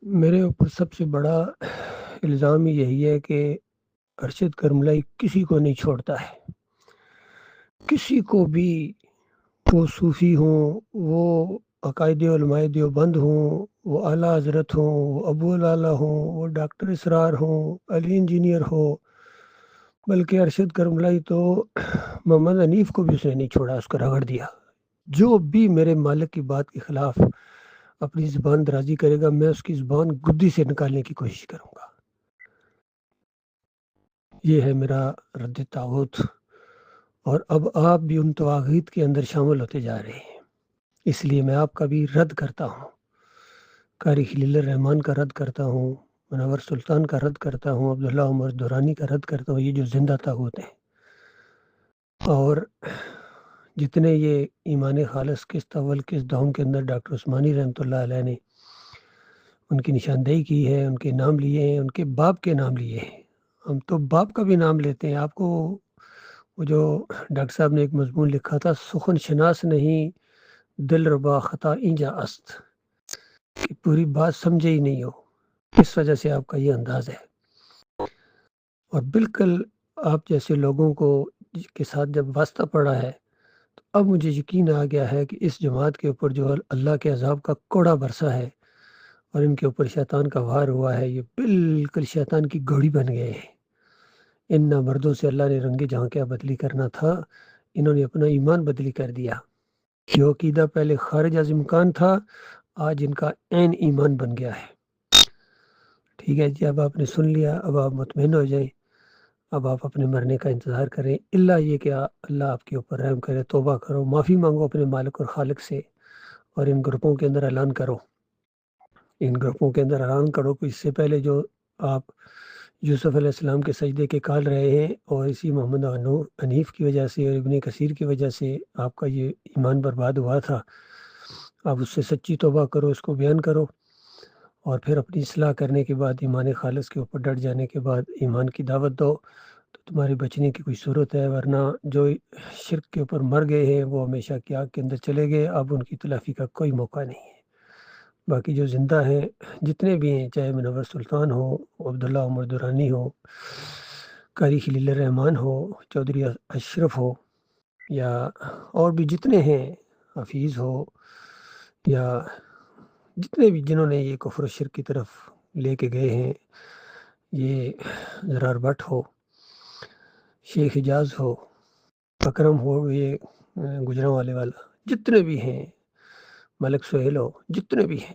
میرے اوپر سب سے بڑا الزام یہی ہے کہ ارشد کرملائی کسی کو نہیں چھوڑتا ہے. کسی کو بھی، وہ صوفی ہوں، وہ عقائد علماء دیوبند ہوں، وہ اعلیٰ حضرت ہوں، وہ ابو العلا ہوں، وہ ڈاکٹر اسرار ہوں، علی انجینئر ہو، بلکہ ارشد کرملائی تو محمد حنیف کو بھی اس نے نہیں چھوڑا، اس کو رگڑ دیا. جو بھی میرے مالک کی بات کے خلاف اپنی زبان درازی کرے گا، میں اس کی زبان گدی سے نکالنے کی کوشش کروں گا. یہ ہے میرا رد طاغوت. اور اب آپ بھی ان طواغیت کے اندر شامل ہوتے جا رہے ہیں، اس لیے میں آپ کا بھی رد کرتا ہوں. قاری خلیل الرحمن کا رد کرتا ہوں، منور سلطان کا رد کرتا ہوں، عبداللہ عمر دورانی کا رد کرتا ہوں. یہ جو زندہ طاغوت ہیں، اور جتنے یہ ایمان خالص قسط اول قسط دوم کے اندر ڈاکٹر عثمانی رحمۃ اللہ علیہ نے ان کی نشاندہی کی ہے، ان کے نام لیے ہیں، ان کے باپ کے نام لیے ہیں. ہم تو باپ کا بھی نام لیتے ہیں. آپ کو وہ جو ڈاکٹر صاحب نے ایک مضمون لکھا تھا، سخن شناس نہیں دل ربا خطا اینجا است، کہ پوری بات سمجھے ہی نہیں ہو، اس وجہ سے آپ کا یہ انداز ہے. اور بالکل آپ جیسے لوگوں کو کے ساتھ جب واسطہ پڑا ہے، تو اب مجھے یقین آ گیا ہے کہ اس جماعت کے اوپر جو اللہ کے عذاب کا کوڑا برسا ہے اور ان کے اوپر شیطان کا وار ہوا ہے، یہ بالکل شیطان کی گھوڑی بن گئے ہیں. ان مردوں سے اللہ نے رنگ جہاں کیا بدلی کرنا تھا، انہوں نے اپنا ایمان بدلی کر دیا. جو عقیدہ پہلے خارج از امکان تھا، آج ان کا عین ایمان بن گیا ہے. ٹھیک ہے جی، اب آپ نے سن لیا، اب آپ مطمئن ہو جائیں. اب آپ اپنے مرنے کا انتظار کریں، اللہ یہ کہ اللہ آپ کے اوپر رحم کرے. توبہ کرو، معافی مانگو اپنے مالک اور خالق سے، اور ان گروپوں کے اندر اعلان کرو. ان گروپوں کے اندر اعلان کرو کہ اس سے پہلے جو آپ یوسف علیہ السلام کے سجدے کے کال رہے ہیں، اور اسی محمد حنیف کی وجہ سے اور ابن کثیر کی وجہ سے آپ کا یہ ایمان برباد ہوا تھا، آپ اس سے سچی توبہ کرو، اس کو بیان کرو، اور پھر اپنی اصلاح کرنے کے بعد ایمان خالص کے اوپر ڈٹ جانے کے بعد ایمان کی دعوت دو، تو تمہارے بچنے کی کوئی صورت ہے. ورنہ جو شرک کے اوپر مر گئے ہیں، وہ ہمیشہ کی آگ کے اندر چلے گئے، اب ان کی تلافی کا کوئی موقع نہیں ہے. باقی جو زندہ ہیں جتنے بھی ہیں، چاہے منور سلطان ہو، عبداللہ عمر دورانی ہو، قاری خلیل الرحمن ہو، چودھری اشرف ہو، یا اور بھی جتنے ہیں، حفیظ ہو، یا جتنے بھی جنہوں نے یہ کفر و شرک کی طرف لے کے گئے ہیں، یہ زرار بٹ ہو، شیخ حجاز ہو، اکرم ہو، یہ گجرا والے والا، جتنے بھی ہیں، ملک سہیل ہو، جتنے بھی ہیں،